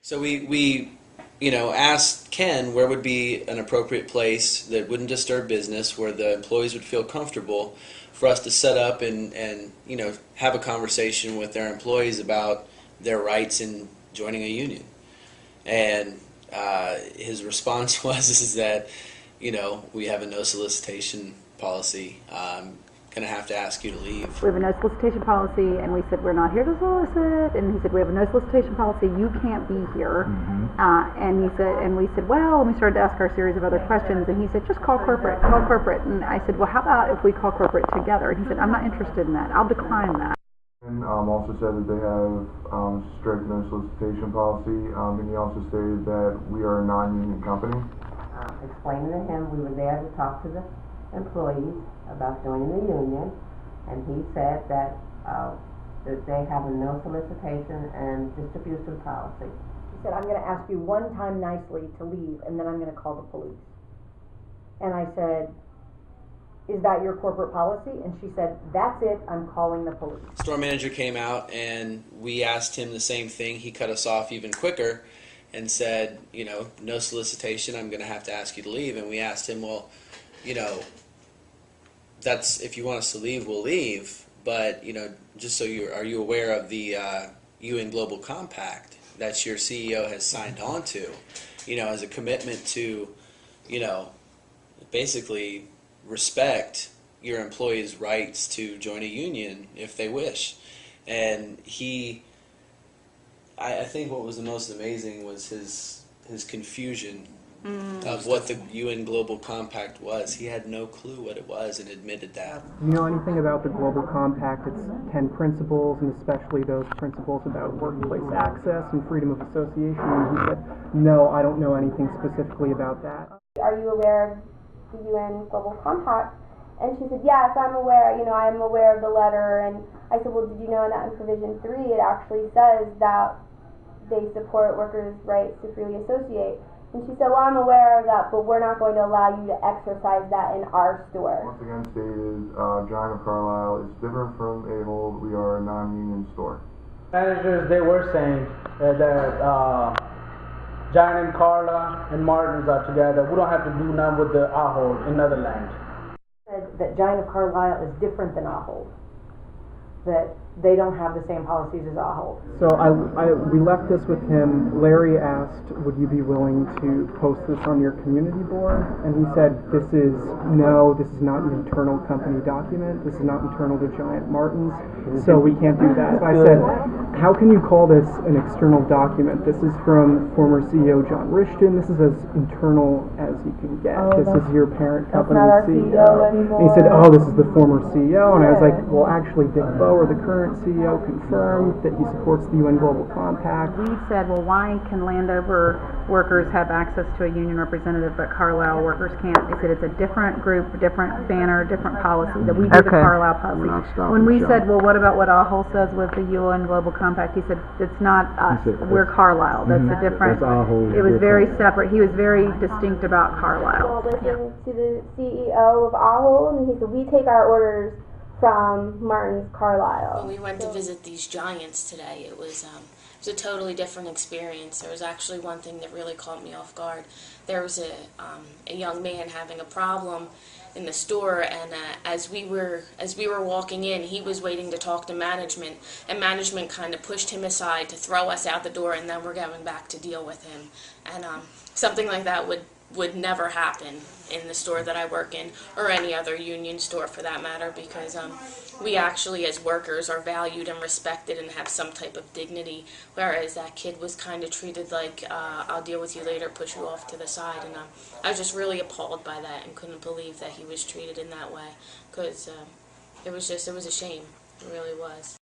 So we asked Ken where would be an appropriate place that wouldn't disturb business, where the employees would feel comfortable for us to set up and have a conversation with their employees about their rights in joining a union. And his response was is that, we have a no solicitation policy. Going to have to ask you to leave. We have a no solicitation policy, and we said we're not here to solicit. And he said we have a no solicitation policy. You can't be here. And he said, and we said, well, and we started to ask our series of other questions. And he said, just call corporate. Call corporate. And I said, well, how about if we call corporate together? And he said, I'm not interested in that. I'll decline that. And also said that they have strict no solicitation policy. And he also stated that we are a non-union company. Explaining to him we were there to talk to the employees about joining the union, and he said that they have a no solicitation and distribution policy. He said, I'm going to ask you one time nicely to leave, and then I'm going to call the police. And I said, is that your corporate policy? And she said, that's it, I'm calling the police. Store manager came out and we asked him the same thing. He cut us off even quicker and said, no solicitation, I'm going to have to ask you to leave. And we asked him, well, that's, if you want us to leave, we'll leave. But, just so are you aware of the UN Global Compact that your CEO has signed on to, as a commitment to, basically respect your employees' rights to join a union if they wish. And I think what was the most amazing was his confusion of what the UN Global Compact was. He had no clue what it was and admitted that. Do you know anything about the Global Compact? It's 10 principles, and especially those principles about workplace access and freedom of association. And he said, no, I don't know anything specifically about that. Are you aware of the UN Global Compact? And she said, yes, I'm aware. I'm aware of the letter. And I said, well, did you know that in Provision 3 it actually says that they support workers' rights to freely associate? And she said, well, I'm aware of that, but we're not going to allow you to exercise that in our store. Once again stated, Giant-Carlisle is different from Ahold. We are a non-union store. Managers, they were saying that Giant and Carla and Martin's are together. We don't have to do nothing with the Ahold in Netherlands. That Giant-Carlisle is different than Ahold. That they don't have the same policies as Ahold. So we left this with him. Larry asked, would you be willing to post this on your community board? And he said, this is not an internal company document. This is not internal to Giant Martin's, so we can't do that. So I said, how can you call this an external document? This is from former CEO John Rishton. This is as internal as you can get. This is your parent company CEO. And he said, this is the former CEO. And I was like, well, actually, Dick Bower, the current CEO, confirmed that he supports the UN Global Compact. We said, well, why can Landover workers have access to a union representative, but Carlisle workers can't? They said it's a different group, different banner, different policy. That we do the Carlisle policy. When we said, well, what about what Ahold says with the UN Global Compact? He said, it's not us. We're Carlisle. That's a different. It was very separate. He was very distinct about Carlisle. Well, listening to the CEO of Ahold, and he said, we take our orders from Martin's Carlisle. When we went to visit these giants today, it was a totally different experience. There was actually one thing that really caught me off guard. There was a young man having a problem in the store, and as we were walking in, he was waiting to talk to management, and management kind of pushed him aside to throw us out the door, and then we're going back to deal with him. And something like that would never happen in the store that I work in, or any other union store for that matter, because we actually as workers are valued and respected and have some type of dignity, whereas that kid was kind of treated like, I'll deal with you later, push you off to the side. And I was just really appalled by that and couldn't believe that he was treated in that way, because it was a shame. It really was.